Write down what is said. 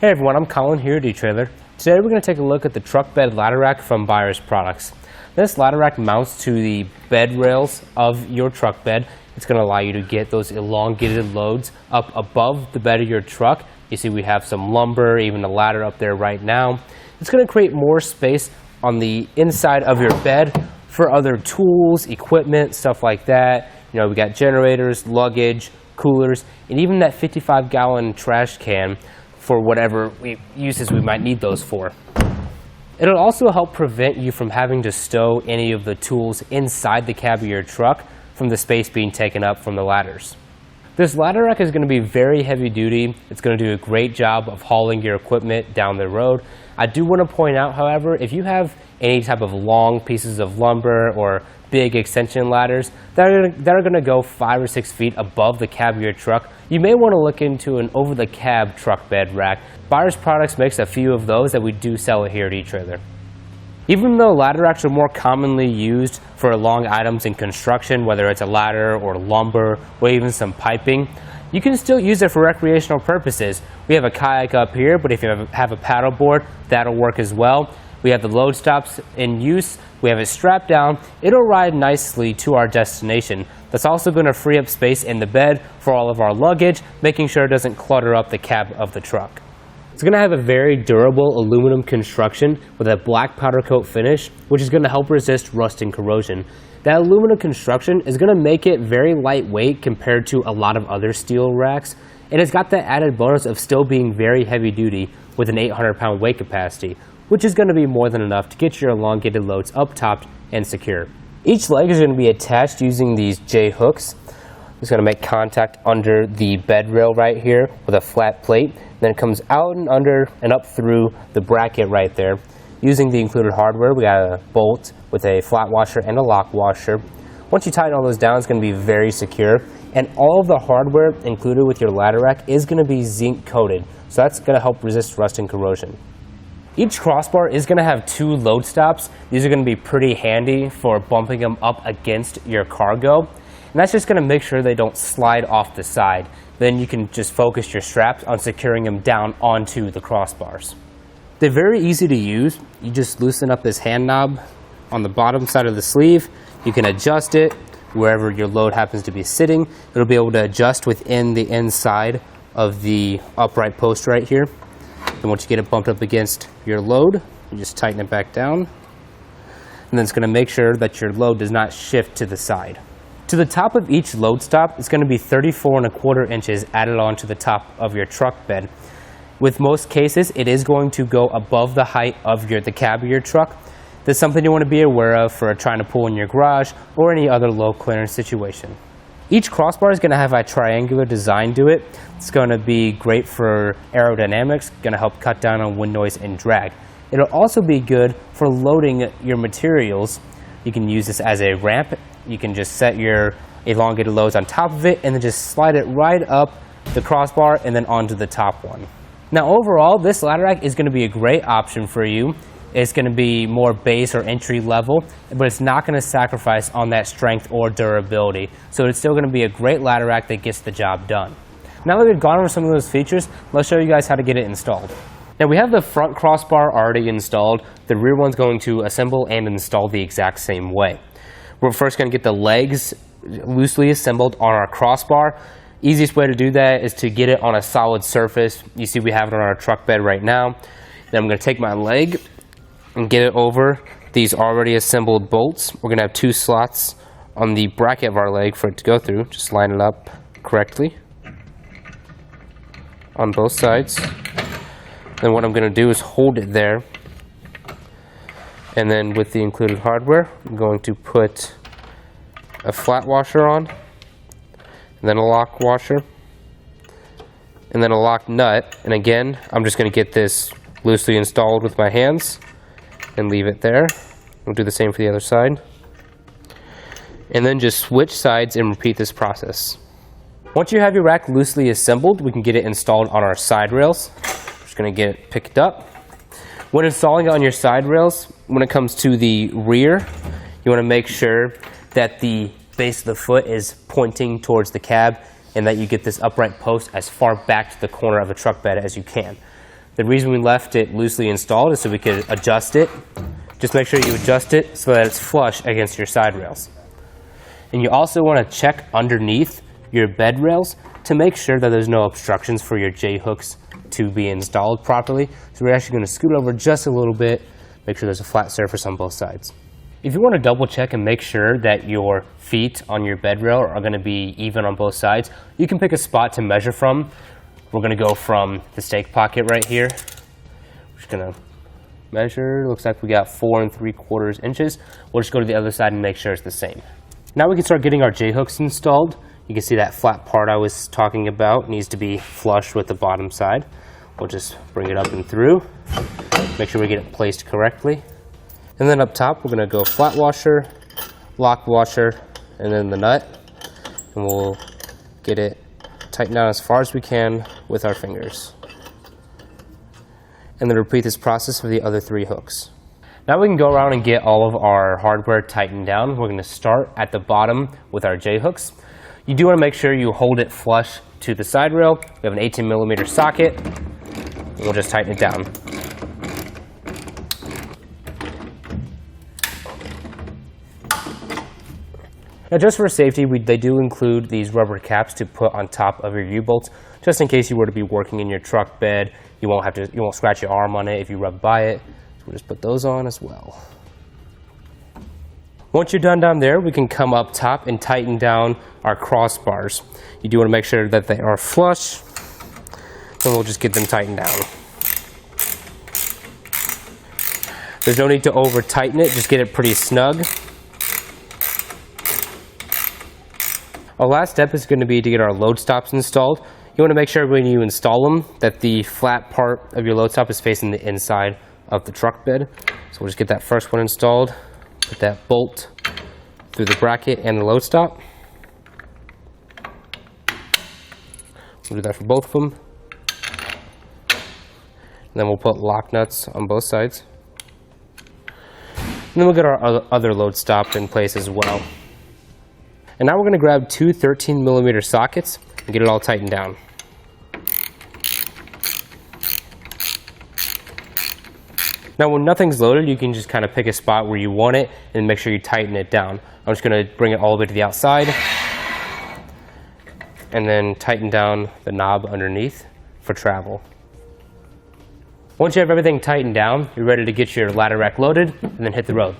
Hey everyone, I'm Colin here at Etrailer. Today we're going to take a look at the truck bed ladder rack from Buyers Products. This ladder rack mounts to the bed rails of your truck bed. It's going to allow you to get those elongated loads up above the bed of your truck. You see we have some lumber, even a ladder up there right now. It's going to create more space on the inside of your bed for other tools, equipment, stuff like that. You know, we got generators, luggage, coolers, and even that 55-gallon trash can for whatever uses we might need those for. It'll also help prevent you from having to stow any of the tools inside the cab of your truck from the space being taken up from the ladders. This ladder rack is going to be very heavy duty. It's going to do a great job of hauling your equipment down the road. I do want to point out, however, if you have any type of long pieces of lumber or big extension ladders that are going to go 5 or 6 feet above the cab of your truck, you may want to look into an over-the-cab truck bed rack. Buyers Products makes a few of those that we do sell here at Etrailer. Even though ladder racks are more commonly used for long items in construction, whether it's a ladder or lumber or even some piping, you can still use it for recreational purposes. We have a kayak up here, but if you have a paddleboard, that'll work as well. We have the load stops in use. We have it strapped down. It'll ride nicely to our destination. That's also going to free up space in the bed for all of our luggage, making sure it doesn't clutter up the cab of the truck. It's going to have a very durable aluminum construction with a black powder coat finish, which is going to help resist rust and corrosion. That aluminum construction is going to make it very lightweight compared to a lot of other steel racks, and it's got the added bonus of still being very heavy duty with an 800-pound weight capacity, which is going to be more than enough to get your elongated loads up topped and secure. Each leg is going to be attached using these J-hooks. It's going to make contact under the bed rail right here with a flat plate. Then it comes out and under and up through the bracket right there. Using the included hardware, we got a bolt with a flat washer and a lock washer. Once you tighten all those down, it's going to be very secure. And all of the hardware included with your ladder rack is going to be zinc coated. So that's going to help resist rust and corrosion. Each crossbar is going to have 2 load stops. These are going to be pretty handy for bumping them up against your cargo. And that's just going to make sure they don't slide off the side. Then you can just focus your straps on securing them down onto the crossbars. They're very easy to use. You just loosen up this hand knob on the bottom side of the sleeve. You can adjust it wherever your load happens to be sitting. It'll be able to adjust within the inside of the upright post right here. And once you get it bumped up against your load, you just tighten it back down. And then it's going to make sure that your load does not shift to the side. To the top of each load stop, it's going to be 34¼ inches added onto the top of your truck bed. With most cases, it is going to go above the height of the cab of your truck. That's something you want to be aware of for trying to pull in your garage or any other low clearance situation. Each crossbar is going to have a triangular design to it. It's going to be great for aerodynamics, going to help cut down on wind noise and drag. It'll also be good for loading your materials. You can use this as a ramp. You can just set your elongated loads on top of it and then just slide it right up the crossbar and then onto the top one. Now overall, this ladder rack is going to be a great option for you. It's going to be more base or entry level, but it's not going to sacrifice on that strength or durability. So it's still going to be a great ladder rack that gets the job done. Now that we've gone over some of those features, let's show you guys how to get it installed. Now we have the front crossbar already installed. The rear one's going to assemble and install the exact same way. We're first going to get the legs loosely assembled on our crossbar. Easiest way to do that is to get it on a solid surface. You see we have it on our truck bed right now. Then I'm going to take my leg and get it over these already assembled bolts. We're going to have 2 slots on the bracket of our leg for it to go through. Just line it up correctly on both sides. Then what I'm going to do is hold it there. And then with the included hardware, I'm going to put a flat washer on, and then a lock washer, and then a lock nut. And again, I'm just going to get this loosely installed with my hands and leave it there. We'll do the same for the other side. And then just switch sides and repeat this process. Once you have your rack loosely assembled, we can get it installed on our side rails. Just going to get it picked up. When installing it on your side rails, when it comes to the rear, you want to make sure that the base of the foot is pointing towards the cab and that you get this upright post as far back to the corner of the truck bed as you can. The reason we left it loosely installed is so we could adjust it. Just make sure you adjust it so that it's flush against your side rails. And you also want to check underneath your bed rails to make sure that there's no obstructions for your J-hooks to be installed properly. So we're actually going to scoot over just a little bit, make sure there's a flat surface on both sides. If you want to double check and make sure that your feet on your bed rail are going to be even on both sides, you can pick a spot to measure from. We're going to go from the stake pocket right here. We're just going to measure. Looks like we got 4 3/4 inches. We'll just go to the other side and make sure it's the same. Now we can start getting our J-hooks installed. You can see that flat part I was talking about needs to be flush with the bottom side. We'll just bring it up and through. Make sure we get it placed correctly. And then up top, we're going to go flat washer, lock washer, and then the nut. And we'll get it tightened down as far as we can with our fingers. And then repeat this process for the other 3 hooks. Now we can go around and get all of our hardware tightened down. We're going to start at the bottom with our J-hooks. You do want to make sure you hold it flush to the side rail. We have an 18mm socket. And we'll just tighten it down. Now just for safety, they do include these rubber caps to put on top of your U-bolts, just in case you were to be working in your truck bed. You won't scratch your arm on it if you rub by it. So we'll just put those on as well. Once you're done down there, we can come up top and tighten down our crossbars. You do want to make sure that they are flush, and we'll just get them tightened down. There's no need to over tighten it, just get it pretty snug. Our last step is going to be to get our load stops installed. You want to make sure when you install them that the flat part of your load stop is facing the inside of the truck bed. So we'll just get that first one installed. Put that bolt through the bracket and the load stop. We'll do that for both of them. And then we'll put lock nuts on both sides. And then we'll get our other load stop in place as well. And now we're going to grab 2 13mm sockets and get it all tightened down. Now when nothing's loaded, you can just kind of pick a spot where you want it and make sure you tighten it down. I'm just going to bring it all the way to the outside and then tighten down the knob underneath for travel. Once you have everything tightened down, you're ready to get your ladder rack loaded and then hit the road.